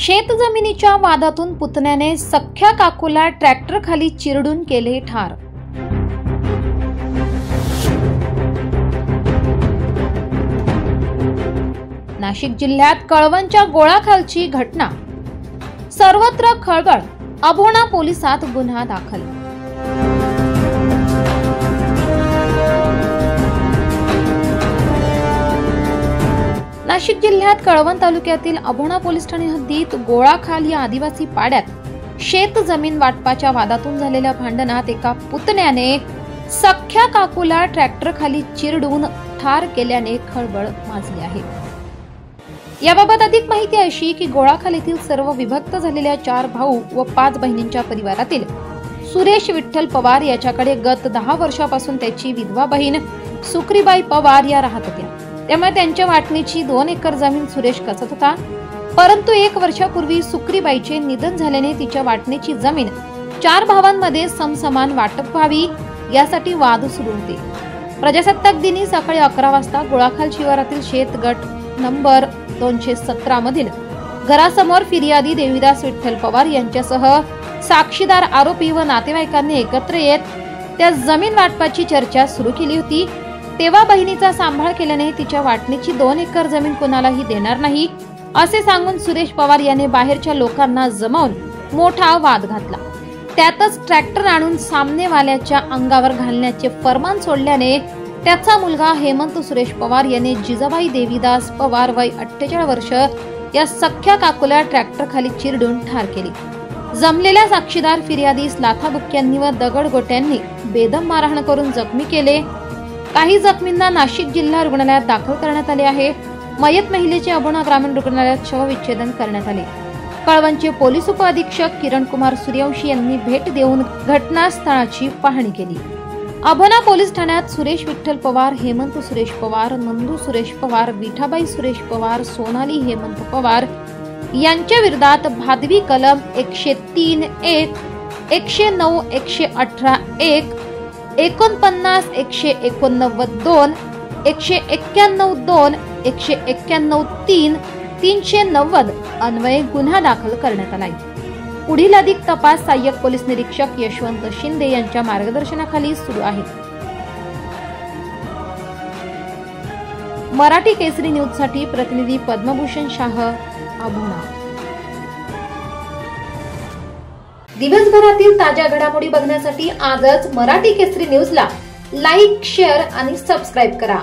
शेतजमिनीच्या वादातून पुतण्याने सख्ख्या काकूला ट्रॅक्टर खाली चिरडून केले ठार। नाशिक जिल्ह्यात कळवणच्या गोळाखालची घटना, सर्वत्र खळबळ, अभोणा पोलिसात गुन्हा दाखल। नाशिक जिल्ह्यात कळवण तालुक्यातील अभोणा पोलीस ठाणे हद्दीत गोळाखाल या आदिवासी पाड्यात शेत जमीन वाटपाच्या वादातून झालेल्या भांडणात एका पुतण्याने सख्ख्या काकूला ट्रॅक्टर खाली चिरडून ठार केल्याने खळबळ माजली आहे। याबाबत अधिक माहिती अशी की गोळाखाल येथील सर्व विभक्त झालेल्या 4 भाऊ व 5 बहिणींच्या परिवारातील सुरेश विठ्ठल पवार याच्याकडे गत 10 वर्षापासून त्याची विधवा बहीण सुक्रीबाई पवार या राहत होत्या। त्यामुळे त्यांच्या वाटणीची 2 एकर जमीन सुरेश कसत होता, परंतु 1 वर्षापूर्वी सुक्रीबाईचे निधन झाल्याने तिच्या वाटणीची जमीन 4 भावांमध्ये समसमान वाटप व्हावी यासाठी वाद सुरू होते। प्रजासत्ताक दिनी सकाळी 11 वाजता गोळाखाल शिवारातील शेत गट नंबर 217 मधील घरासमोर फिर्यादी देवीदास विठ्ठल पवार यांच्यासह साक्षीदार, आरोपी व नातेवाईकांनी एकत्र येत त्या जमीन वाटपाची चर्चा सुरू केली होती। तेव्हा बहिणीचा सांभाळ केल्याने तिच्या वाटणीची 2 एकर जमीन कोणालाही देणार नाही असे सांगून सुरेश पवार याने बाहेरच्या लोकांना जमवून मोठा वाद घातला। त्यातच ट्रॅक्टर आणून सामनेवाल्याच्या अंगावर घालण्याचे फरमान सोडल्याने त्याचा मुलगा हेमंत सुरेश पवार याने जिजाबाई देवीदास पवार वय 48 वर्ष या सख्ख्या काकूला ट्रॅक्टर खाली चिरडून ठार केली। जमलेल्या साक्षीदार, फिर्यादीस लाथाबुक्क्यांनी व दगडगोट्यांनी बेदम मारहाण करून जखमी केले। काही जखमींना नाशिक जिल्हा रुग्णालयात दाखल करण्यात आले आहे। मयत महिलेचे अभोणा ग्रामीण रुग्णालयात शवविच्छेदन करण्यात आले। कळवणचे पोलीस उप अधीक्षक किरण कुमार सूर्यवंशी यांनी भेट देऊन घटनास्थळाची पाहणी केली। अभोणा पोलीस ठाण्यात सुरेश विठ्ठल पवार, हेमंत सुरेश पवार, नंदू सुरेश पवार, विठाबाई सुरेश पवार, सोनाली हेमंत पवार यांच्या विरोधात भादवी कलम 103(1), 109, 118(1), 49, 189(2), 191(2), 191(3), 390 अन्वये गुन्हा दाखल करण्यात आला आहे। पुढील अधिक तपास सहाय्यक पोलीस निरीक्षक यशवंत शिंदे यांच्या मार्गदर्शनाखाली सुरू आहे। मराठी केसरी न्यूज साठी प्रतिनिधी पद्मभूषण शाह, अभोणा। दिवसभरातील ताज्या घडामोडी बघण्यासाठी आजच मराठी केसरी न्यूजला लाईक, शेअर आणि सबस्क्राईब करा।